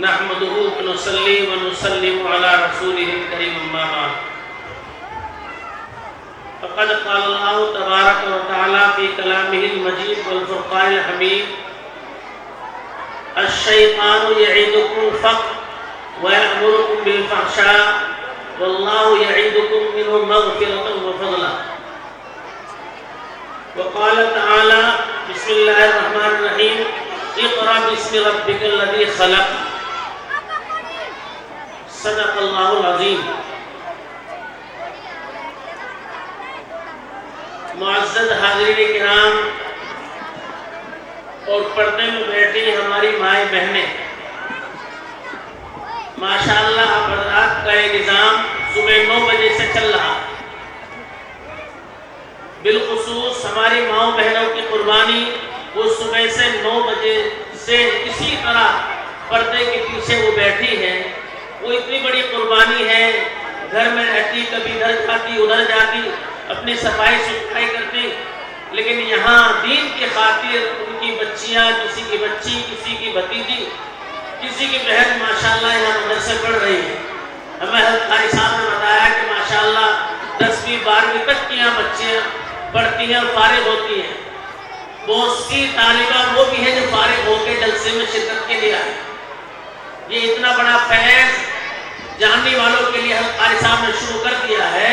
نحمده ونصلي ونسلم على رسوله الكريم أما بعد فقد قال الله تبارك وتعالى في كلامه المجيد والفرقان الحميد الشيطان يعدكم الفقر ويأمركم بالفحشاء والله يعدكم منه مغفرة وفضلا وقال تعالى بسم الله الرحمن الرحيم اقرأ باسم ربك الذي خلق صدق اللہ العظیم۔ معزز حاضرین کرام اور پردے میں بیٹھی ہماری مائیں بہنیں، ماشاءاللہ آپ حضرات کا یہ نظام صبح 9 بجے سے چل رہا، بالخصوص ہماری ماؤں بہنوں کی قربانی وہ صبح سے 9 بجے سے اسی طرح پردے کے پیچھے وہ بیٹھی ہے، وہ اتنی بڑی قربانی ہے، گھر میں رہتی کبھی ادھر جاتی ادھر جاتی، اپنی صفائی ستھرائی کرتی، لیکن یہاں دین کی خاطر ان کی بچیاں، کسی کی بچی، کسی کی بھتیجی، کسی کی بہن ماشاءاللہ یہاں مدرسے پڑھ رہی ہے۔ ہمیں حضرت قاری صاحب نے بتایا کہ ماشاءاللہ 10ویں 12ویں تک کی یہاں بچیاں پڑھتی ہیں اور فارغ ہوتی ہیں، بہت سی طالبہ وہ بھی ہیں جو فارغ ہو کے جلسے میں شرکت کے لیے آئے۔ یہ اتنا بڑا فیض جاننے والوں کے لیے حضرت قاری صاحب نے شروع کر دیا ہے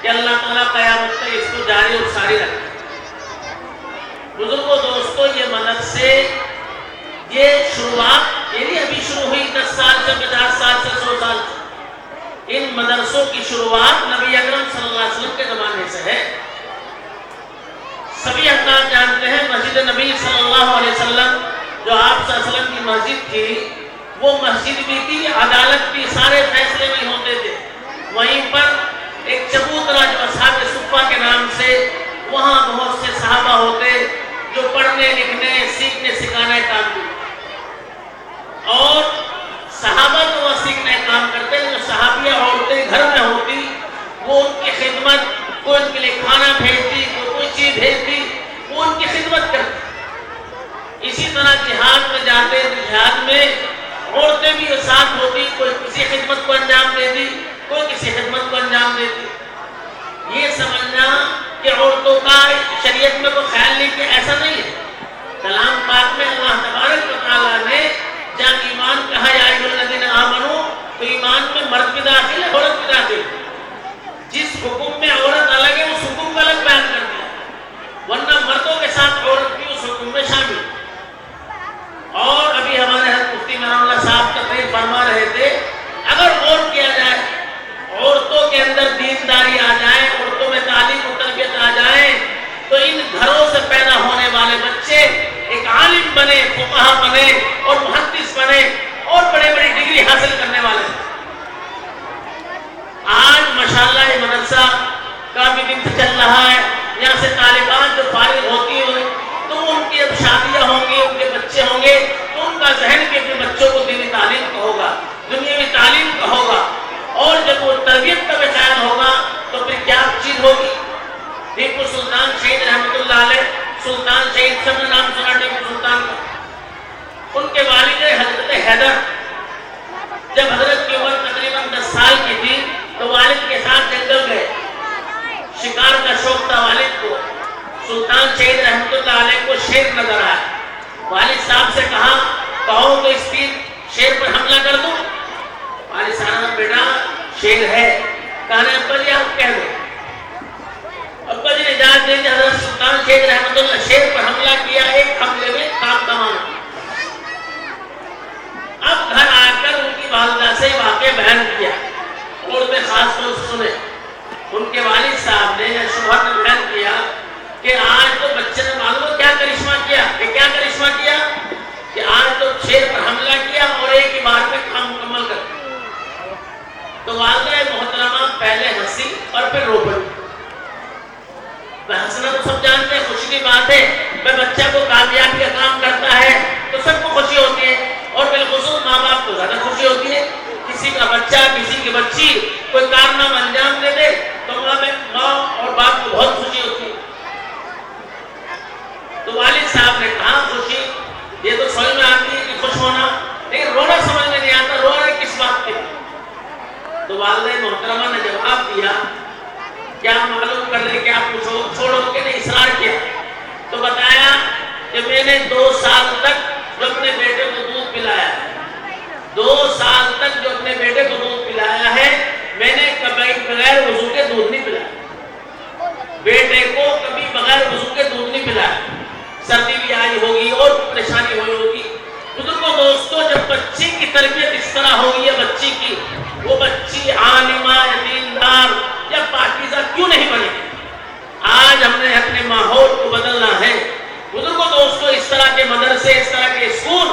کہ اللہ تعالیٰ قیامت تک اس کو جاری اور ساری رکھے۔ بزرگوں دوستو، یہ مدرسے یہ شروعات یعنی ابھی شروع ہوئی 10 سال سے 50 سال سے 100 سال سے، ان مدرسوں کی شروعات نبی اکرم صلی اللہ علیہ وسلم کے زمانے سے ہے۔ سبھی حضرات جانتے ہیں مسجد نبی صلی اللہ علیہ وسلم جو آپ صلی اللہ علیہ وسلم کی مسجد تھی، وہ مسجد بھی تھی، عدالت بھی، سارے فیصلے بھی ہوتے تھے۔ وہیں پر ایک چبوترا جو اصحاب صفہ کے نام سے، وہاں بہت سے صحابہ ہوتے جو پڑھنے لکھنے سیکھنے سکھانے کام کرتے، اور صحابہ تو وہ سیکھنے کام کرتے، جو صحابیہ عورتیں گھر میں ہوتی وہ ان کی خدمت، کوئی ان کے لیے کھانا بھیجتی، کوئی چیز بھیجتی، وہ ان کی خدمت کرتی۔ اسی طرح جہاد میں جاتے تو جہاد میں عورتیں بھی ساتھ ہوتی، کوئی کسی خدمت کو انجام دیتی، کوئی کسی خدمت کو انجام دیتی۔ یہ سمجھنا کہ عورتوں کا شریعت میں کوئی خیال نہیں کہ ایسا نہیں ہے۔ کلام پاک میں اللہ تبارک و تعالیٰ نے جب ایمان کہا یا ایھا الذین آمنو، تو ایمان میں مرد بھی داخل ہے، عورت بھی داخل ہے۔ جس حکم میں عورت الگ ہے اس حکم کا الگ بیان کر دیا، ورنہ مردوں کے ساتھ عورت بھی اس حکم میں شامل۔ اور ابھی ہمارے حضرت مفتی منان اللہ صاحب تقریر فرما رہے تھے، اگر غور کیا جائے عورتوں کے اندر دینداری آ جائے، عورتوں میں تعلیم و تربیت آ جائے، تو ان گھروں سے پیدا ہونے والے بچے ایک عالم بنے، فقہا بنے اور محدث بنے اور بڑے بڑی ڈگری حاصل کرنے والے ہیں۔ آج ماشاءاللہ یہ مدرسہ کافی دن سے چل رہا ہے، یہاں سے طالبان جو فارغ ہوتی ہیں تو ان کی اب شادیاں ہوں گی، ان کے بچے ہوں گے، تو ان کا ذہن بھی اپنے بچوں کو دینی تعلیم کا ہوگا، دنیاوی تعلیم کا ہوگا، اور جب وہ تربیت کا بھی خیال ہوگا تو پھر کیا چیز ہوگی۔ ٹیپو سلطان شہید رحمۃ اللہ علیہ، سلطان شہید سب نے نام سنا ٹیپو سلطان کا، ان کے والد حضرت حیدر جب حضرت کی عمر تقریباً 10 سال کی تھی تو والد کے ساتھ جنگل گئے، شکار کا شوق تھا والد کو۔ سلطان شہید رحمۃ اللہ علیہ کو شیر نظر آیا، والد صاحب سے کہا کہو تو اس تیر شیر پر حملہ کر دوں۔ والد صاحب بیٹا شیر ہے، کہنے ابا جی آپ کہہ دو۔ ابا جی نے اجازت دے دی، حضرت سلطان شہید رحمۃ اللہ شیر پر حملہ کیا، ایک حملے میں کام تمام۔ اب گھر آ کر ان کی والدہ سے واقعہ بیان کیا، اور میں خاص طور سے سنے ان کے والد صاحب نے یا شوہر نے بیان کیا کہ آج تو بچے نے معلوم کیا کرشمہ کیا، کہ کیا کرشمہ کیا کہ آج تو شیر پر حملہ کیا اور ایک ہی بار میں کام مکمل کر دیا۔ تو والدہ محترمہ پہلے ہنسی اور پھر رو پڑی۔ ہنسنا تو سب جانتے ہیں، خوشی کی بات ہے، بچہ کو کامیابی کا کام کرتا ہے تو سب کو خوشی ہوتی ہے، اور بالخصوص ماں باپ کو زیادہ خوشی ہوتی ہے۔ کسی کا بچہ، کسی کی بچی کوئی کارنامہ انجام دے دے تو ماں اور باپ کو بہت خوشی ہوتی ہے۔ تو والد صاحب نے کہا خوشی یہ تو سمجھ میں آتی ہے کہ خوش ہونا، لیکن رونا سمجھ تو والدہ محترمہ نے جواب دیا کیا معلوم کر لے کہ آپ کو چھوڑو کہ نہیں، اصرار کیا تو بتایا کہ میں نے 2 سال تک جو اپنے بیٹے کو دودھ پلایا ہے، 2 سال تک جو اپنے بیٹے کو دودھ پلایا ہے، میں نے کبھی بغیر وضو کے دودھ نہیں پلایا، بیٹے کو کبھی بغیر وضو کے دودھ نہیں پلایا، سردی بھی آئی ہوگی اور پریشانی ہوئی ہوگی۔ بزرگوں دوستوں، جب بچی کی تربیت اس طرح ہوگی ہے، بچی کی وہ بچی عالمہ یا دیندار یا پاکیزہ کیوں نہیں بنے گی؟ آج ہم نے اپنے ماحول کو بدلنا ہے۔ بزرگوں دوستوں، اس طرح کے مدرسے، اس طرح کے اسکول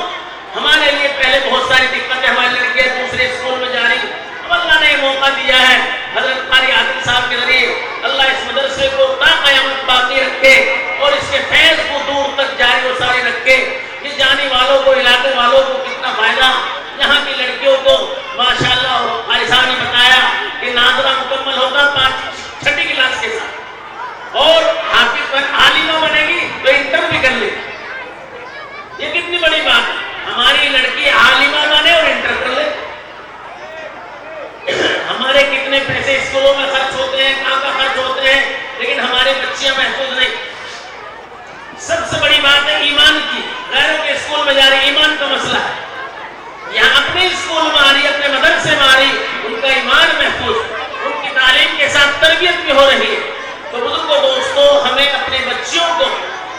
ہمارے لیے پہلے بہت ساری دقتیں، ہماری لڑکیاں دوسرے اسکول میں جا رہی، اب اللہ نے موقع دیا ہے حضرت قاری عادل صاحب کے ذریعے، اللہ اس مدرسے کو تا قیامت باقی رکھے اور اس کے فیض کو دور تک جاری و ساری رکھے۔ یہ جانے والوں کو، علاقے والوں کو کتنا فائدہ، یہاں کی لڑکیوں کو ماشاءاللہ قاری صاحب نے بتایا کہ ناظرہ مکمل ہوتا 6ٹھی کلاس کے ساتھ، اور حافظ پر عالمہ بنے گی تو انٹر بھی کر لے گی۔ یہ کتنی بڑی بات ہے، ہماری لڑکی عالمہ بنے اور انٹر کر لے۔ ہمارے کتنے پیسے اسکولوں میں خرچ ہوتے ہیں، کہاں کا خرچ ہوتے ہیں، لیکن ہماری بچیاں محفوظ نہیں۔ سب سے بڑی بات ہے ایمان کی، غیروں کے اسکول میں جا رہی، ایمان کا مسئلہ ہے، یہاں اپنے اسکول میں آ رہی، اپنے مدرسے میں آ رہی، ان کا ایمان محفوظ، ان کی تعلیم کے ساتھ تربیت بھی ہو رہی ہے۔ تو بزرگوں دوستوں، ہمیں اپنے بچیوں کو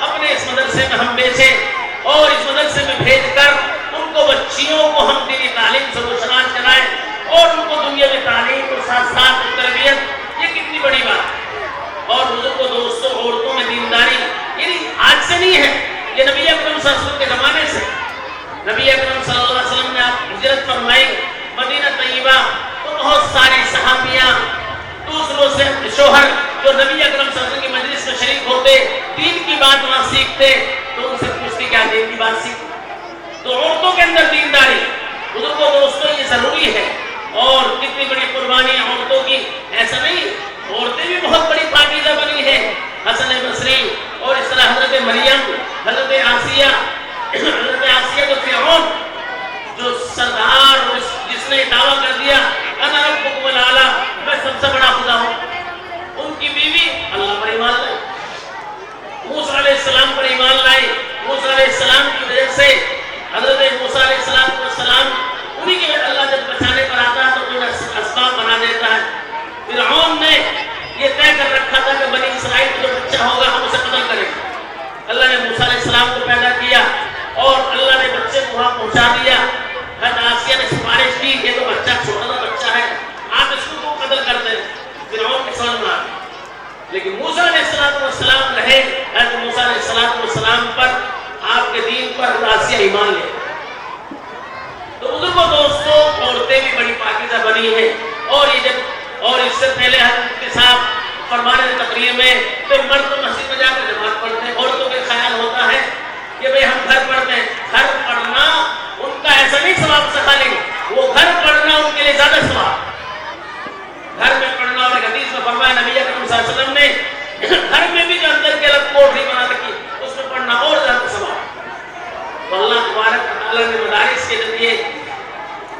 اپنے اس مدرسے میں ہم بھیجیں اور اس مدرسے میں بھیج کر ان کو، بچیوں کو ہم دینی تعلیم سے روشناس کرائیں اور ان کو دنیاوی تعلیم کے ساتھ ساتھ تربیت، یہ کتنی بڑی بات ہے۔ اور بزرگوں دوستوں، عورتوں میں دینداری یعنی آج سے نہیں ہے، یہ نبی اکرم صلی اللہ علیہ وسلم کے زمانے سے۔ نبی اکرم صلی اللہ علیہ وسلم نے آپ ہجرت فرمائی مدینہ طیبہ، تو بہت ساری صحابیاں دوسروں سے شوہر جو نبی اکرم صلی اللہ علیہ وسلم کی مجلس میں شریک ہوتے، دین کی بات وہاں سیکھتے، تو ان سے پوچھتے کیا دین کی بات سیکھ؟ تو عورتوں کے اندر دینداری، بزرگوں دوستوں، یہ ضروری ہے۔ اور کتنی بڑی قربانی عورتوں کی، ایسا نہیں، عورتیں بھی بہت بڑی پاکیزہ بنی ہیں۔ حسن بصری اور اس طرح حضرت مریم، حضرت آسیہ جو فرعون، جو سردار، جس نے دعویٰ کر دیا انا ربکم الاعلی، میں سب سے بڑا خدا ہوں، ان کی بیوی اللہ پر ایمان لائی، موسیٰ علیہ السلام پر ایمان لائی۔ موسیٰ علیہ السلام کی وجہ سے حضرت موسیٰ علیہ السلام انہی کی وجہ اللہ جب بچانے پر آتا ہے تو انہیں اسباب بنا دیتا ہے۔ فرعون نے یہ طے کر رکھا تھا کہ بنی اسرائیل کا جو بچہ ہوگا ہم اسے قتل کریں گے۔ اللہ نے موسیٰ علیہ السلام کو پیدا کیا اور اللہ نے بچے کو وہاں پہنچا دیا۔ حضرت آسیہ نے سفارش کی، یہ تو بچہ چھوٹا سا بچہ ہے، آپ اس کو قتل کرتے ہیں۔ فرعون کی سمجھ میں آ گئی، لیکن موسیٰ علیہ السلام رہے، حضرت موسیٰ علیہ السلام پر، آپ کے دین پر آسیہ ایمان لے۔ تو بزرگوں دوستوں، عورتیں بھی بڑی پاکیزہ بنی ہیں، اور اس سے پہلے حضرت صاحب فرمانے تقریر میں کہ مرد تو مسجد میں جا کر جماعت پڑھتے ہیں، عورتوں کے خیال ہوتا ہے کہ بھئی ہم گھر پڑھتے ہیں۔ گھر پڑھنا ان کا ایسا نہیں ثواب سے خالی، وہ گھر پڑھنا ان کے لیے زیادہ ثواب، گھر میں پڑھنا۔ اور ایک حدیث میں فرمایا نبی اکرم صلی اللہ علیہ وسلم نے گھر میں بھی جو اندر کے الگ کوٹری بنا رکھی اس میں پڑھنا اور زیادہ ثواب۔ تو اللہ تبارک و تعالیٰ نے مدارس کے ذریعے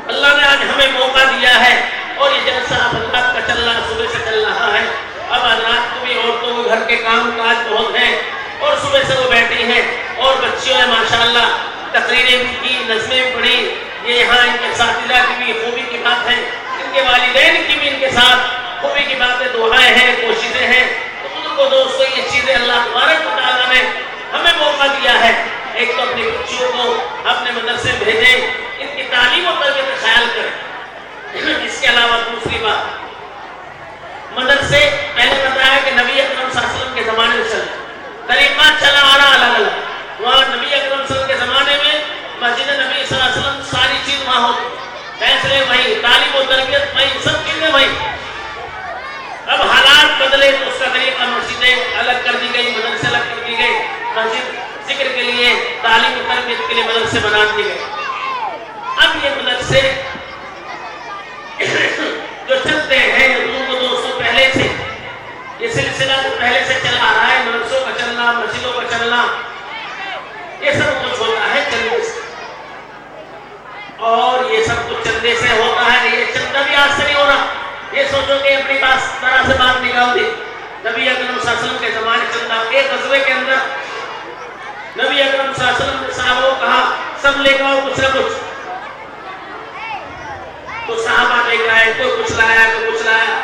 اللہ نے آج ہمیں موقع دیا ہے، اور یہ جلسہ حضرات کا چل رہا، صبح سے چل رہا ہے۔ اب حضرات کو بھی، عورتوں کو گھر کے کام کاج بہت ہیں، اور صبح سے وہ بیٹھی ہیں، اور بچیوں نے ماشاءاللہ تقریریں بھی کی، نظمیں بھی پڑھی۔ یہ یہاں ان کے اساتذہ کی بھی خوبی کی بات ہے، ان کے والدین کی بھی ان کے ساتھ خوبی کی باتیں، دعائیں ہیں، کوششیں ہیں۔ تو بزرگوں دوستوں، یہ چیزیں اللہ تبارک و تعالیٰ نے ہمیں موقع دیا ہے۔ ایک تو اپنی بچیوں کو اپنے مدرسے بھیجیں، ان کی تعلیم و تربیت کا خیال کریں۔ اس کے علاوہ دوسری بات، مدرسے پہلے بتایا کہ نبی اکرم صلی اللہ علیہ وسلم کے زمانے میں چلا، طریقہ چلا آ رہا الگ الگ۔ وہاں نبی اکرم صلی اللہ علیہ وسلم کے زمانے میں مسجد نبی صلی اللہ علیہ وسلم ساری چیز وہاں ہوتی، فیصلے وہی، تعلیم و تربیت وہی، سب چیزیں وہی۔ اب حالات بدلے تو اس کا طریقہ، مسجدیں الگ کر دی گئی، مدرسے الگ کر دی گئی، مسجد ذکر کے لیے، تعلیم و تربیت کے لیے مدرسے بنا دیے گئے۔ اب یہ مدرسے جو چلتے ہیں، وہ دوستوں پہلے سے یہ سلسلہ جو پہلے سے چلا آ رہا ہے، مدرسوں کا چلنا، مسجدوں کا چلنا، یہ سب کچھ ہوتا ہے چندے سے، اور یہ سب کچھ چندے سے ہوتا ہے۔ یہ چلتا بھی آج سے نہیں ہو رہا. یہ سوچو کہ اپنی طرح سے بات نکال دی. نبی اکرم صلی اللہ علیہ وسلم کے زمانے چلتا. ایک غزوے کے اندر نبی اکرم صلی اللہ علیہ وسلم نے صحابہ کو کہا سب لے کے آؤ کچھ نہ کچھ. تو صحابہ لے کے آئے, کوئی کچھ لایا کوئی کچھ لایا.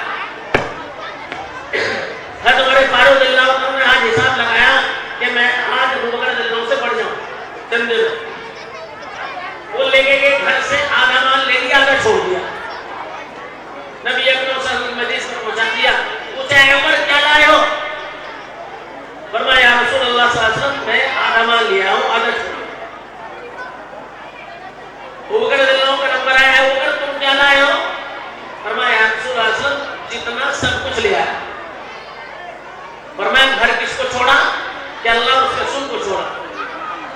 حضرت عمر فاروق رضی اللہ عنہ نے آج حساب لگایا کہ میں آج ابو بکر رضی اللہ عنہ سے بڑھ جاؤں چند دن. وہ لے کے گئے گھر سے, آدھا مال لے لیا آدھا چھوڑ دیا. نبی اکرم صلی اللہ علیہ وسلم مجلس میں پہنچا دیا. پوچھا اے عمر کیا لائے ہو؟ فرمایا یا رسول اللہ صلی اللہ علیہ وسلم میں آدھا مال لیا ہوں آدھا چھوڑ دیا. ابو بکر رضی اللہ عنہ کا نمبر آیا, ابو بکر تم کیا لائے ہو؟ فرمایا یا رسول اللہ صلی اللہ علیہ وسلم جتنا سب کچھ لیا ہے. فرمایا گھر کس کو چھوڑا؟ کہ اللہ اس کے رسول کو چھوڑا.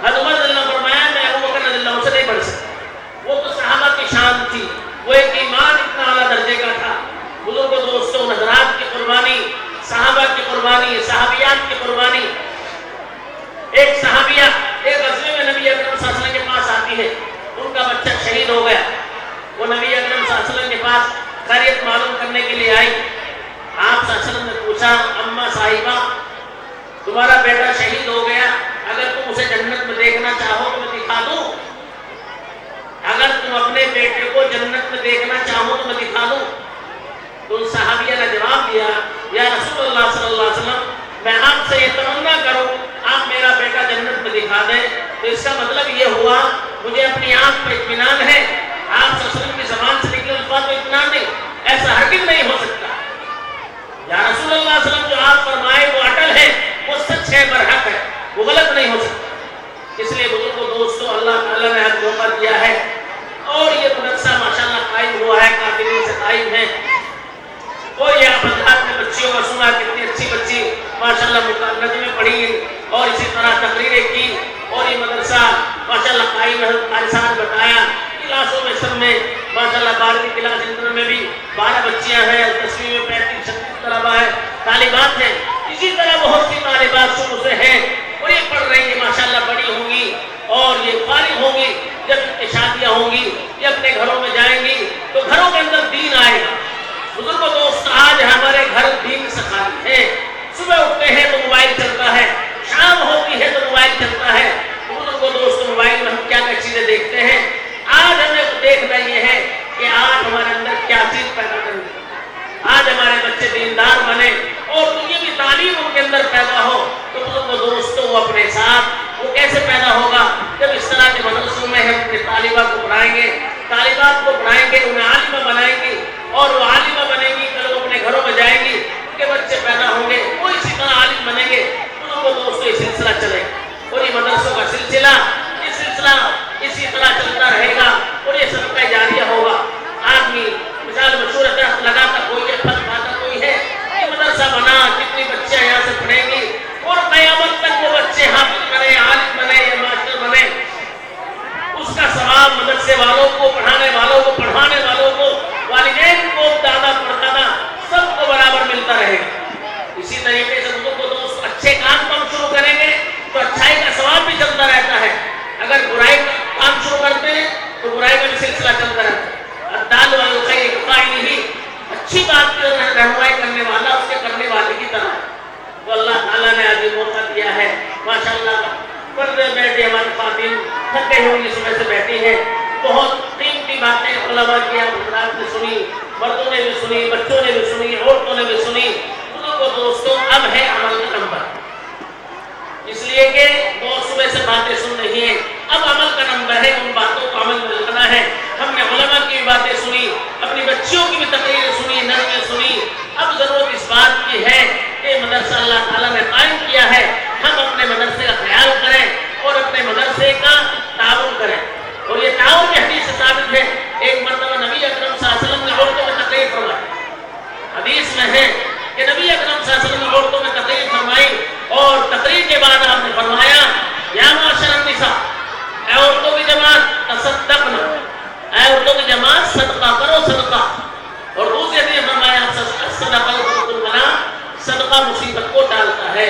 حضرت عمر رضی اللہ عنہ فرمایا میں ابو بکر رضی اللہ عنہ سے نہیں بڑھ سکتا. وہ تو صحابہ کی شان تھی, وہ ایک ایمان اتنا اعلیٰ درجے کا تھا. بزرگوں دوستوں حضرات کی قربانی, صحابہ کی قربانی, صحابیات کی قربانی. ایک صحابیہ ایک غزوے میں نبی اکرم صلی اللہ علیہ وسلم کے پاس آتی ہے. ان کا بچہ شہید ہو گیا. وہ نبی اکرم صلی اللہ علیہ وسلم کے پاس خیریت معلوم کرنے کے لیے آئی. آپ صلی اللہ علیہ وسلم نے پوچھا اماں صاحبہ تمہارا بیٹا شہید ہو گیا, اگر تم اسے جنت میں دیکھنا چاہو تو میں دکھا دوں؟ اگر تم اپنے بیٹے کو جنت میں دیکھنا چاہو تو میں دکھا دوں؟ تو ان صحابیہ نے جواب دیا یا رسول اللہ صلی اللہ علیہ وسلم میں آپ سے یہ تمنا کروں آپ میرا بیٹا جنت میں دکھا دیں تو اس کا مطلب یہ ہوا مجھے اپنی آنکھ پہ اطمینان ہے. آپ صلی اللہ علیہ وسلم کی زبان سے نکلے الفاظ میں اطمینان نہیں, ایسا ہرگز نہیں ہو سکتا. یا رسول اللہ صلی اللہ علیہ وسلم جو آپ فرمائے وہ اٹل ہے, وہ سچ ہے, برحق ہے, وہ غلط نہیں ہو سکتا. اس لیے بزرگوں دوستوں اللہ تعالیٰ نے ہمیں موقع دیا ہے اور یہ مدرسہ ماشاءاللہ قائم ہوا ہے, قابلین سے قائم ہے. اور یہ آپ حضرات نے بچیوں کا سنا کتنی اچھی بچی ماشاءاللہ نظمیں پڑھی اور اسی طرح تقریریں کی. اور یہ مدرسہ ماشاءاللہ قائم ہے. قاری بتایا کلاسوں میں سب میں ماشاءاللہ 12ویں کلاس انٹر میں بھی 12 بچیاں ہیں, 10ویں میں 35-36 طلبہ ہیں, طالبات ہیں. اسی طرح بہت سی طالبات شروع سے ہیں اور یہ پڑھ رہی ہیں ماشاءاللہ, بڑی ہوں گی اور یہ فارغ ہوں گی. جب ان کی شادیاں ہوں گی یہ اپنے گھروں میں جائیں گی تو گھروں کے اندر دین آئے گا. بزرگوں دوست آج ہمارے گھر دین سے خالی ہے. صبح اٹھتے ہیں تو موبائل چلتا ہے, شام ہوتی ہے تو موبائل چلتا ہے. بزرگوں دوست موبائل میں ہم کیا کیا چیزیں دیکھتے ہیں. آج ہمیں دیکھنا یہ ہے کہ آج ہمارے اندر کیا چیز پیدا کرنی ہے. آج ہمارے بچے دیندار بنے اور یہ بھی تعلیم ان کے اندر پیدا ہو. تو بزرگوں دوستوں وہ اپنے ساتھ وہ کیسے پیدا ہوگا جب اس طرح کے مدرسوں میں ہم اپنے طالبات کو پڑھائیں گے, طالبات کو پڑھائیں گے, انہیں عالمہ بنائیں گے اور وہ عالمہ بنے گی, کل وہ اپنے گھروں میں جائیں گی, ان کے بچے پیدا ہوں گے, وہ اسی طرح عالم بنیں گے. بزرگوں دوستوں یہ سلسلہ چلے گا اور یہ مدرسوں کا سلسلہ اسی طرح چلتا رہے گا اور یہ صدقہ جاریہ ہوگا. آدمی مثال مشہور درخت لگاتا کوئی ہے, پھل کھاتا کوئی ہے. یہ مدرسہ بنا, کتنی بچیاں یہاں سے پڑھیں گی اور قیامت تک وہ بچے حافظ بنے, عالم بنے یا ماسٹر بنے. اس کا ثواب مدرسے والوں کو, پڑھانے والوں کو, پڑھانے والوں کو, والدین کو, دادا پردادا سب کو برابر ملتا رہے گا. اسی طریقے سے بزرگوں دوست اچھے کام کو ہم شروع کریں گے تو اچھائی کا ثواب بھی چلتا رہتا ہے. اگر برائی کا کام شروع کرتے ہیں تو برائی کا بھی سلسلہ چلتا رہتا ہے. الدال والخیر کفایلہ, اچھی بات کی رہنمائی کرنے والا اس کے کرنے والے کی طرح. تو اللہ تعالیٰ نے آج موقع دیا ہے ماشاءاللہ. پردے بیٹھے ہماری خواتین تھکے ہوئی صبح سے بیٹھی ہیں, بہت قیمتی باتیں علماء کی حضرات نے سنی, مردوں نے بھی سنی, بچوں نے بھی سنی, عورتوں نے بھی سنی. بزرگوں دوستوں اب ہے عمل کا نمبر, اس لیے کہ بہت صبح سے باتیں سن رہی ہیں, اب عمل کا نمبر ہے, ان باتوں کو عمل میں لگنا ہے. ہم نے علماء کی بھی باتیں سنی, اپنی بچیوں کی بھی تقریر سنی, نظمیں سنی. اب ضرورت اس بات کی ہے کہ مدرسہ اللہ تعالیٰ نے قائم کیا ہے, ہم اپنے مدرسے کا خیال کریں اور اپنے مدرسے کا تعاون کریں. اور یہ تعاون کی حدیث سے ثابت ہے. ایک مرتبہ نبی اکرم صلی اللہ علیہ وسلم نے عورتوں میں تقریر فرمائی. حدیث میں ہے کہ نبی اکرم صلی اللہ علیہ وسلم نے عورتوں میں تقریر فرمائی اور تقریر کے بعد آپ نے فرمایا یا معاشر النساء, اے عورتوں کی جماعت, تصدقنا, اے عورتوں کی جماعت صدقہ کرو, صدقہ. اور دوسری حدیث میں فرمایا صدقہ البلا, صدقہ مصیبت کو ٹالتا ہے.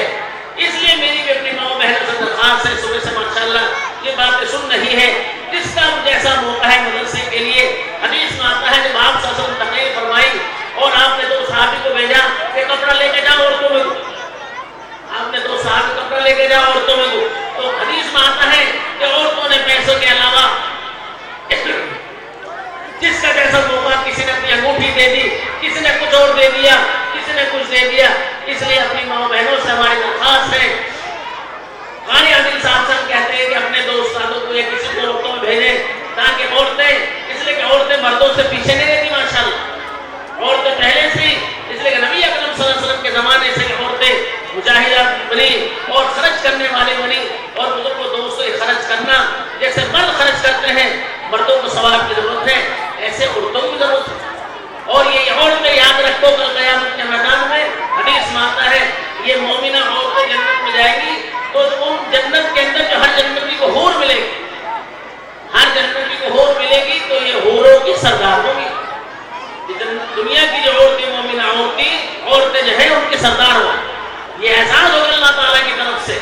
اس لیے میری بھی اپنی ماں بہنوں سے درخواست ہے, صبح سے ماشاءاللہ یہ باتیں سن رہی ہے, جس کا جیسا موقع ہے مدرسے کے لیے. حدیث میں آتا ہے جب آپ صلی اللہ علیہ وسلم تقریر فرمائی اور آپ نے 2 صحابی کو بھیجا کہ کپڑا لے کے جاؤ عورتوں میں کو، آپ نے 2 صحابی کپڑا لے کے جاؤ عورتوں میں کو، تو حدیث میں آتا ہے کہ عورتوں نے پیسوں کے علاوہ جس کا جیسا موقع، کسی نے اپنی انگوٹھی دے دی، کسی نے کچھ اور دے دیا، کسی نے کچھ دے دیا. اس لیے اپنی ماں بہنوں سے ہماری درخواست ہے، قاری عادل صاحب کہتے ہیں کہ اپنے 2 استادوں کو یا کسی کو عورتوں میں بھیجیں تاکہ عورتیں، اس لیے کہ عورتیں مردوں سے پیچھے نہیں رہتی ماشاءاللہ، عورتیں پہلے سے، اس لیے کہ نبی اکرم صلی اللہ علیہ وسلم کے زمانے سے عورتیں مجاہدہ بنی اور خرچ کرنے والی بنی. اور بزرگوں دوستوں یہ خرچ کرنا، جیسے مرد خرچ کرتے ہیں مردوں کو ثواب کی ضرورت ہے، ایسے عورتوں کی ضرورت ہے. اور یہ عورتیں یاد رکھو کل قیامت کے میدان میں حدیث میں آتا ہے یہ مومنہ عورتیں جنت میں جائیں گی تو ان جنت کے اندر جو ہر جنتی کو حور ملے گی، ہر جنتی کو حور ملے گی تو یہ حوروں کی سردار ہوگی. دنیا کی جو عورتیں مومنہ عورتیں جو ہیں ان کی سردار ہوگی. یہ احساس ہوگا اللہ تعالیٰ کی طرف سے.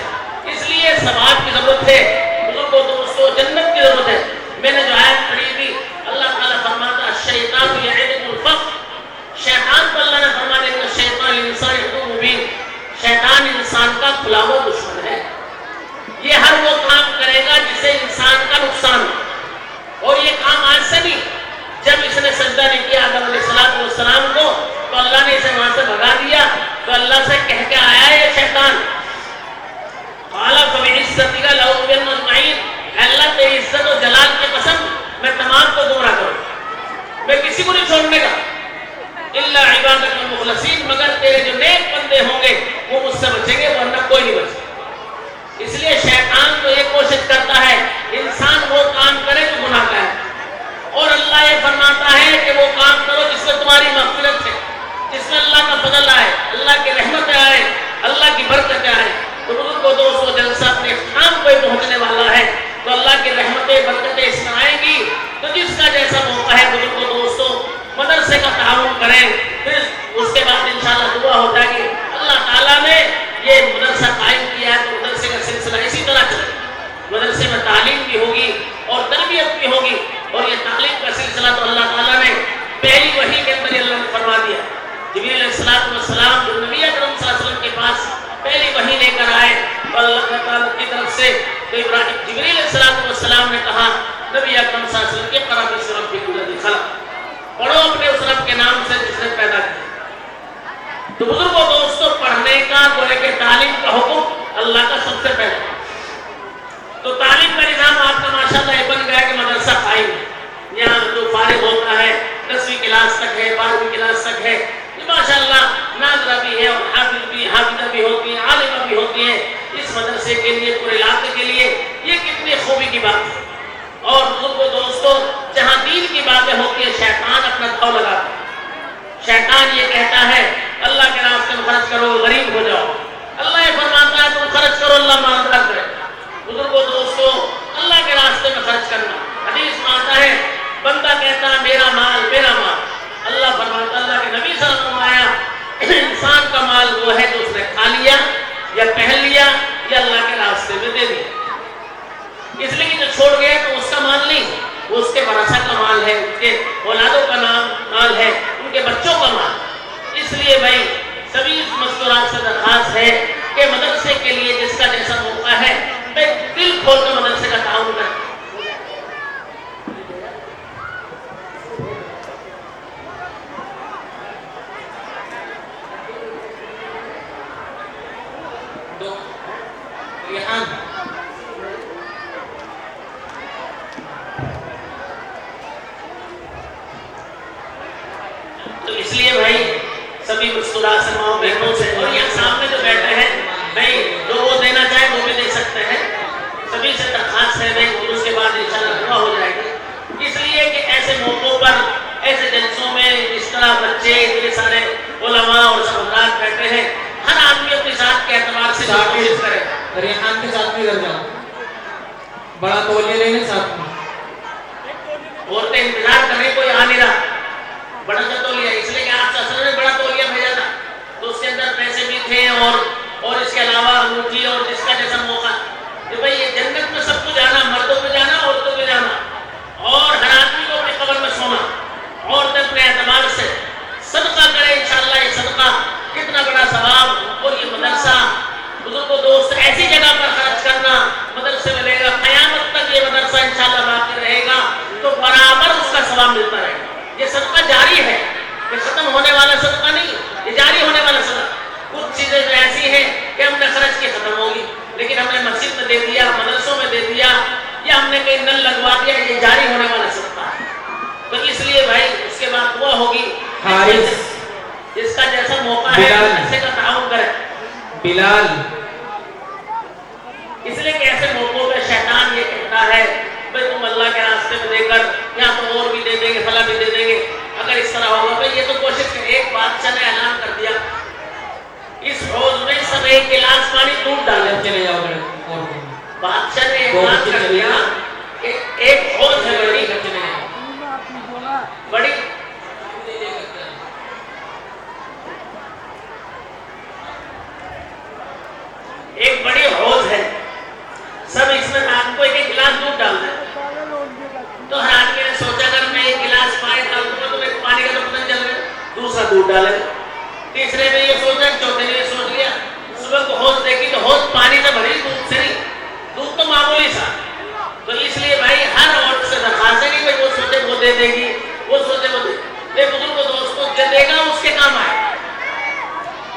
اس لیے ثواب کی ضرورت ہے بزرگوں دوستوں، جنت کی ضرورت ہے. میں نے جو آیت پڑھی تھی اللہ تعالیٰ فرماتا الشیطان یعدکم الفقر، شیطان کو اللہ نے فرمایا کہ شیطان انسان عدو مبین، شیطان انسان کا کھلا ہوا دشمن ہے. یہ ہر وہ کام کرے گا جسے انسان کا نقصان ہو، اور یہ کام آج سے نہیں. جب اس نے سجدہ نہیں کیا آدم علیہ السلام کو تو اللہ نے اسے وہاں سے بھگا دیا، تو اللہ سے کہہ کے آیا ہے یہ شیطان قال فبعزتک لأغوینہم اجمعین، اللہ تیری عزت و جلال کی قسم میں تمام کو گمراہ کروں، میں کسی کو نہیں چھوڑنے کا، الا عبادک المخلصین، مگر تیرے جو نیک بندے ہوں گے وہ مجھ سے بچیں گے، ورنہ کوئی نہیں بچے. اس لیے شیطان تو یہ کوشش کرتا ہے انسان وہ کام کرے جو گناہ کا ہے، اور اللہ یہ فرماتا ہے کہ وہ کام کرو جس میں تمہاری مغفرت ہے، جس میں اللہ کا فضل آئے، اللہ کی رحمت آئے، اللہ کی برکت آئے. تو بزرگوں دوستوں جلسہ اپنے اختتام پہ پہنچنے والا ہے، تو اللہ کی رحمتیں برکتیں اس میں آئیں گی. تو جس کا جیسا موقع ہے بزرگوں دوستوں مدرسے کا تعاون کریں، پھر اس کے بعد انشاءاللہ دعا ہو جائے گی. اللہ تعالیٰ نے یہ مدرسہ قائم کیا ہے تو مدرسے کا سلسلہ اسی طرح چلے. مدرسے میں تعلیم بھی ہوگی اور تربیت بھی ہوگی، اور یہ تعلیم کا سلسلہ تو اللہ تعالیٰ نے پہلی وحی کے اندر اللہ نے فرما دیا. جبریل علیہ السلام جو نبی اکرم صلی اللہ علیہ وسلم کے پاس پہلی وحی لے کر آئے اللہ تعالیٰ کی طرف سے، تو جبریل علیہ السلام نے کہا نبی اکرم صلی اللہ علیہ وسلم کے قرآن بسم ربک الذی خلق، پڑھو اپنے اس رب کے نام سے جس نے پیدا کیا. تو بزرگوں دوستوں پڑھنے کا گویا کہ تعلیم کا حکم اللہ کا سب سے پہلے. تو تعلیم کا نظام آپ کا ماشاءاللہ یہ بن گیا کہ مدرسہ قائم ہے. یہاں جو فارغ ہوتا ہے 10ویں کلاس تک ہے، 12ویں کلاس تک ہے، یہ ماشاءاللہ ناظرہ بھی ہے اور حافظہ بھی ہوتی ہیں، عالمہ بھی ہوتی ہیں. اس مدرسے کے لیے، پورے علاقے کے لیے یہ کتنی خوبی کی بات ہے. اور بزرگوں دوستوں جہاں دین کی باتیں ہوتی ہیں شیطان اپنا داؤ لگاتا ہے. شیطان یہ کہتا ہے اللہ کے راستے میں خرچ کرو غریب ہو جاؤ، اللہ یہ فرماتا ہے تم خرچ کرو اللہ مالدار کرے. بزرگوں دوستوں اللہ کے راستے میں خرچ کرنا، حدیث میں آتا ہے بندہ کہتا ہے میرا مال میرا مال، اللہ فرماتا ہے، اللہ کے نبی صلی اللہ علیہ وسلم آیا انسان کا مال وہ ہے جو اس نے کھا لیا یا پہن لیا یا اللہ کے راستے میں دے دیا. اس لیے کہ جو چھوڑ گیا تو اس کا مال نہیں، وہ اس کے ورثہ کا مال ہے، اس کے اولادوں کا مال ہے، ان کے بچوں کا مال. اس لیے بھائی سبھی مستورات سے درخواست ہے کہ مدرسے کے لیے جس کا جیسا موقع ہے میں دل کھول کر مدرسے کا تعاون کریں. تو اس لیے بھائی سبھی مستورات سے ماؤں بہنوں سے اور یہاں سامنے جو بیٹھے ہیں بھائی جو وہ دینا چاہے وہ بھی دے سکتے ہیں. سبھی سے درخواست ہے بھائی اور اس کے بعد انشاءاللہ دعا ہو جائے گی. اس لیے کہ ایسے موقعوں پر ایسے جلسوں میں اس طرح بچے اتنے سارے علماء اور سمجھدار بیٹھے ہیں، ہر آدمی اپنی ذات کے اعتبار سے کوشش کرے. ریحان کے ساتھ بھی کر جاؤ، بڑا تولیہ لینے ساتھ میں. عورتیں انتظار کر رہی کوئی آ نہیں رہا بڑا سا تولیہ، اس لیے کہ آپ اصل میں بڑا تولیہ بھیجا تھا تو اس کے اندر پیسے بھی تھے اور اس کے علاوہ انگوٹھی اور جس کا جیسا موقع کہ بھائی یہ جنت میں سب کو جانا، مردوں پہ جانا، عورتوں پہ جانا، اور ہر آدمی کو اپنی قبر میں سونا. دوست ایسی جگہ پر خرچ کرنا، مدرسے میں لے گا، قیامت تک یہ مدرسہ انشاءاللہ باقی رہے گا تو برابر اس کا ثواب ملتا رہے گا۔ یہ صدقہ جاری ہے، یہ ختم ہونے والا صدقہ نہیں، یہ جاری ہونے والا صدقہ۔ کچھ چیزیں ایسی ہیں کہ ہم نے خرچ کی ختم ہوگی، لیکن ہم نے مسجد میں دے دیا، مدرسوں میں دے دیا، یا ہم نے کہیں نل لگوا دیا، یہ جاری ہونے والا صدقہ ہے۔ تو اس لیے بھائی اس کے بعد دعا ہوگی، جس کا جیسا موقع ہے ایسے کا تعاون کرے۔ بلال اس لیے کہ ایسے موقعوں پہ شیطان یہ کہتا ہے بھائی تم اللہ کے راستے میں دے کر یہاں تو اور بھی دے دیں گے، فلاں بھی دے دیں گے، اگر اس طرح ہوگا بھائی یہ تو کوشش کریں۔ ایک بادشاہ نے اعلان کر دیا اس حوض میں سب ایک گلاس پانی ڈوب ڈالیں، چلے جاؤ۔ بادشاہ نے اعلان کر دیا کہ ایک حوض ہے بڑی ایک بڑی حوض ہے، سب اس میں رات کو ایک ایک گلاس دودھ ڈال دیں۔ تو ہر آدمی نے سوچا اگر میں ایک گلاس پانی ڈال دوں گا تو میرے پانی کا تو پتہ چل گیا، دوسرا دودھ ڈالے۔ تیسرے نے یہ سوچا، چوتھے نے یہ سوچ لیا، صبح کو حوض دیکھی تو حوض پانی سے بھری، دودھ سے نہیں، دودھ تو معمولی سا۔ تو اس لیے بھائی ہر عورت سے درخواست ہے کہ بھائی وہ سوچے وہ دے دے گی، وہ سوچے وہ دے دے، بزرگ دوستوں جو دے گا اس کے کام آئے۔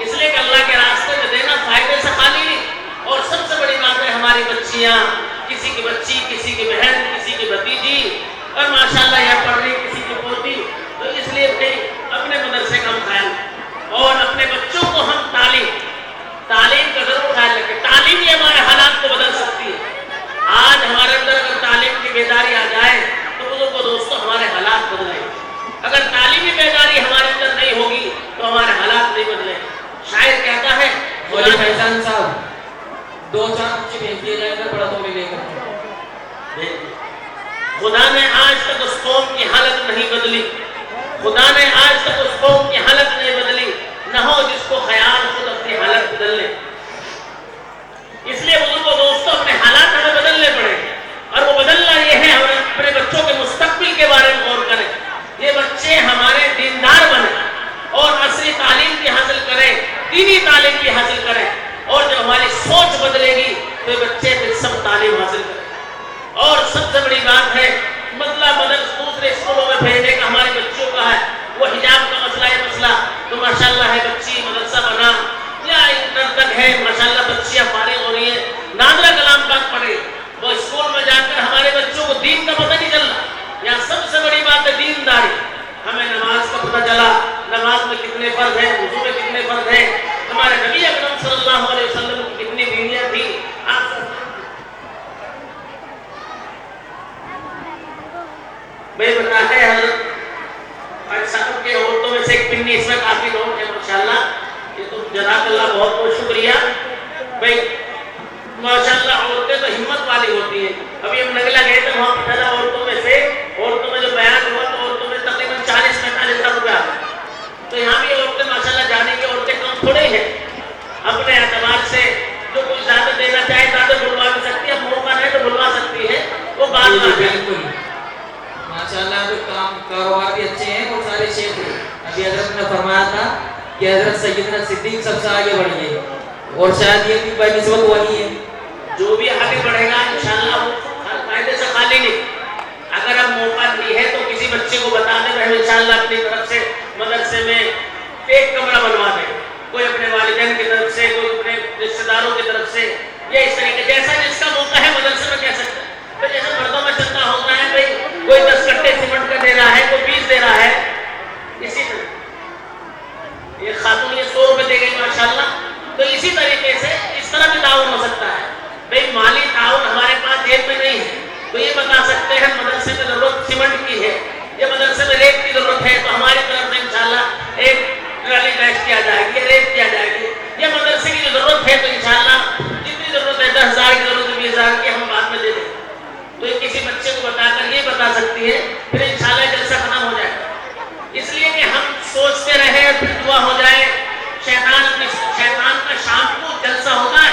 اس لیے کہ اللہ کے راستے میں دینا فائدے سے خالی نہیں۔ اور سب سے بڑی بات ہے ہماری بچیاں، کسی کی بچی، کسی کی بہن، کسی کی بھتیجی، اور ماشاءاللہ یہ پڑھ رہی کسی کی پوتی، تو اس لیے اپنے مدرسے کا ہم خیال اور اپنے بچوں کو ہم تعلیم کا ضرور خیال رکھیں۔ تعلیم ہی ہمارے حالات کو بدل سکتی ہے۔ آج ہمارے اندر اگر تعلیم کی بیداری آ جائے تو بزرگوں دوستوں ہمارے حالات بدلیں۔ اگر تعلیمی بیداری ہمارے اندر نہیں ہوگی تو ہمارے حالات نہیں بدلیں۔ شاعر کہتا ہے مولانا فیضان صاحب 2-4 بچے بھیج دیے جائیں گے بڑا تو لے کر۔ خدا نے آج تک اس قوم کی حالت نہیں بدلی، خدا نے آج تک اس قوم کی حالت نہیں بدلی، نہ ہو جس کو خیال خود اپنی حالت بدل لے۔ اس لیے بزرگوں دوستوں اپنے حالات ہمیں بدلنے پڑیں، اور وہ بدلنا یہ ہے ہمیں اپنے بچوں کے مستقبل کے بارے میں غور کریں۔ یہ بچے ہمارے دیندار بنیں اور عصری تعلیم کی حاصل کریں، دینی تعلیم کی حاصل کریں، اور جب ہماری سوچ بدلے گی تو یہ بچے پھر سب تعلیم حاصل کریں۔ اور سب سے بڑی بات ہے مطلب دوسرے اسکولوں میں بھیجنے کا ہمارے بچوں کا ہے، وہ حجاب کا مسئلہ ہے، مسئلہ تو ماشاءاللہ ہے بچی مدرسہ بنا یا انٹر تک ہے، ماشاءاللہ بچیاں فارغ ہو رہی ہیں، نادرہ کلام پاک پڑھے، وہ اسکول میں جا کر ہمارے بچوں کو دین کا پتہ نہیں چل رہا۔ یہاں سب سے بڑی بات ہے دینداری، ہمیں نماز کا پتہ چلا، نماز میں کتنے فرض ہیں، وضو میں کتنے فرض ہیں، ہمارے نبی اکرم صلی اللہ علیہ وسلم کی کتنی بیویاں تھیں۔ بھائی بتا ہے حضرت صاحب کے عورتوں میں سے ایک پنی اس میں کافی لوگ ہیں ماشاءاللہ، یہ تو جزاک اللہ بہت بہت شکریہ۔ بھائی ماشاءاللہ عورتیں تو ہمت والی ہوتی ہیں۔ ابھی ہم نگلا گئے تھے، وہاں پتہ چلا عورتوں میں جو بیان ہوا تو عورتوں میں تقریباً 40-45 ہزار روپیہ آتا ہے۔ تو یہاں بھی عورتیں ماشاءاللہ جانے کی عورتیں کم تھوڑے ہیں، اپنے اعتبار سے جو کچھ زیادہ دینا چاہے زیادہ بلوا بھی سکتی ہے، موقع ہے تو بلوا سکتی ہے، وہ بات بالکل ماشاءاللہ جو کاروبار بھی اچھے ہیں اور سارے شیخ ہیں۔ ابھی حضرت نے فرمایا تھا کہ حضرت سیدنا صدیق سب سے آگے بڑھ گئے اور شاید یہ بھی بنسبت وہی ہے، جو بھی آگے بڑھے گا انشاءاللہ وہ فائدے سے خالی نہیں۔ اگر اب موقع دی ہے تو کسی بچے کو بتا دیں ہم انشاءاللہ اپنی طرف سے مدرسے میں ایک کمرہ بنوا دیں، کوئی اپنے والدین کی طرف سے، کوئی اپنے رشتہ داروں کی طرف سے، یا اس طریقے جیسا جس کا موقع ہے مدرسے میں کہہ سکتے ہیں۔ تو جیسے مردوں میں چلتا ہوتا ہے بھائی کوئی 10 کٹے سیمنٹ کا دے رہا ہے، کوئی 20 دے رہا ہے، اسی طرح یہ خاتون یہ 100 روپے دے گئی ماشاءاللہ، تو اسی طریقے سے اس طرح بھی تعاون ہو سکتا ہے۔ بھائی مالی تعاون ہمارے پاس جیب میں نہیں ہے تو یہ بتا سکتے ہیں مدرسے میں ضرورت سیمنٹ کی ہے، یہ مدرسے میں ریت کی ضرورت ہے تو ہماری طرف سے انشاءاللہ ایک ٹرالی بیچ کیا جائے گی، ریت کیا جائے گی۔ یہ مدرسے کی جو ضرورت ہے تو انشاءاللہ جتنی ضرورت ہے 10,000 کی ضرورت ہے 20,000 کی ہم بعد میں دے دیں، تو یہ کسی بچے کو بتا کر یہ بتا سکتی ہے، پھر انشاءاللہ جلسہ ختم ہو جائے گا۔ اس لیے کہ ہم سوچتے رہے پھر دعا ہو جائے، شیطان کا شام کو جلسہ ہوتا ہے،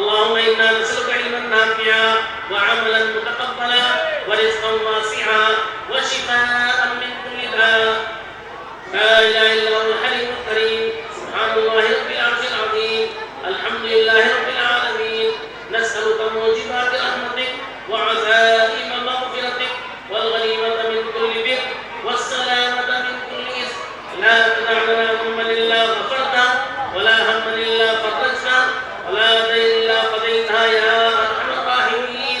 اللهم إنا نسألك علما نافعا وعملا متقبلا ورزقا واسعا وشفاء من كل داء لا إله إلا هو الحليم الكريم سبحان الله رب العرش العظيم الحمد لله رب العالمين نسألك موجبات رحمتك وعزائم مغفرتك والغنيمة من كل بر والسلامة من كل إثم لا تدع لنا ذنبا إلا غفرته ولا هما إلا فرجته ولا دين إلا قضيتها يا أرحم الراحمين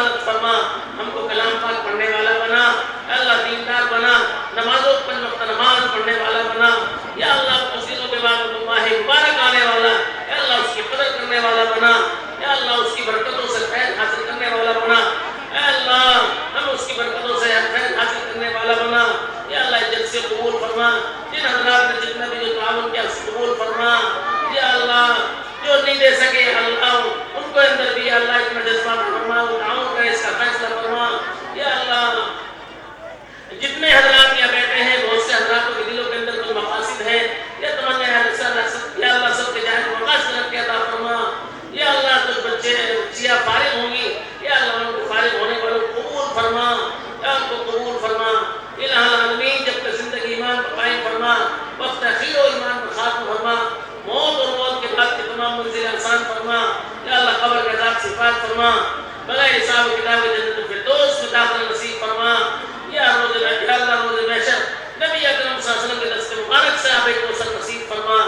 حفاظت فرما، ہم کو کلام پاک پڑھنے والا بنا، اے اللہ دیندار بنا، نمازوں پر وقت نماز پڑھنے والا بنا، یا اللہ مسجدوں کے بعد ماہ مبارک آنے والا، اے اللہ اس کی قدر کرنے والا بنا، یا اللہ اس کی برکتوں سے فیض حاصل کرنے والا بنا، اے اللہ ہم اس کی برکتوں سے فیض حاصل کرنے والا بنا، یا اللہ عزت سے قبول فرما، جن حضرات نے جتنا بھی جو تعاون کیا اس قبول فرما، یا اللہ جو نہیں دے سکے اللہ ان کو اندر بھی اللہ اتنا جذبہ فرما، وہ تعاون کرے اس کا فیصلہ فرما، یا اللہ جتنے حضرات یہاں بیٹھے ہیں بہت سے حضراتوں کے دلوں کے اندر کوئی مقاصد ہے یا تمنا ہے، یا اللہ سب کے جائز مقاصد رکھ کے عطا فرما، یا اللہ کچھ بچے بچیاں فارغ ہوں گی، یا اللہ ان کو فارغ ہونے والوں کو قبول فرما، یا ان کو قبول فرما، الہ العالمین جب تک زندگی ایمان پر قائم فرما، وقت اخیر و ایمان پر ختم فرما، موت اور موت کے بعد کی تمام منزل آسان فرما، یا اللہ قبر کے عذاب سے حفاظت فرما، بغیر حساب و کتاب جنت الفردوس میں داخل نصیب فرما، یا اللہ روز محشر نبی اکرم صلی اللہ علیہ وسلم کے دست مبارک سے آب کوثر نصیب فرما،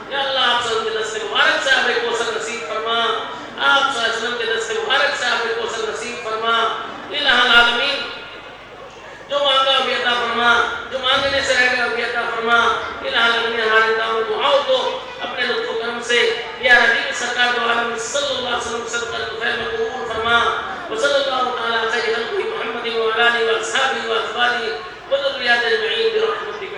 یا اللہ آپ صلی اللہ علیہ وسلم کے دست مبارک سے آب کوثر نصیب فرما، آپ صلی اللہ علیہ وسلم کے دست مبارک سے آب کوثر نصیب فرما، الہ العالمین جو مانگا وہ عطا فرما، جو مانگنے سے رہ گیا وہ عطا فرما، الہ العالمین ہمارے دعاؤں کو اپنے لطف و کرم سے یا نبی سرکار دو عالم صلی اللہ علیہ وسلم صدقہ طفیل میں قبول فرما، وصلی اللہ تعالیٰ علیہ خیر محمد وعلى آله وأصحابه وأزواجه وذرياته أجمعين برحمتك.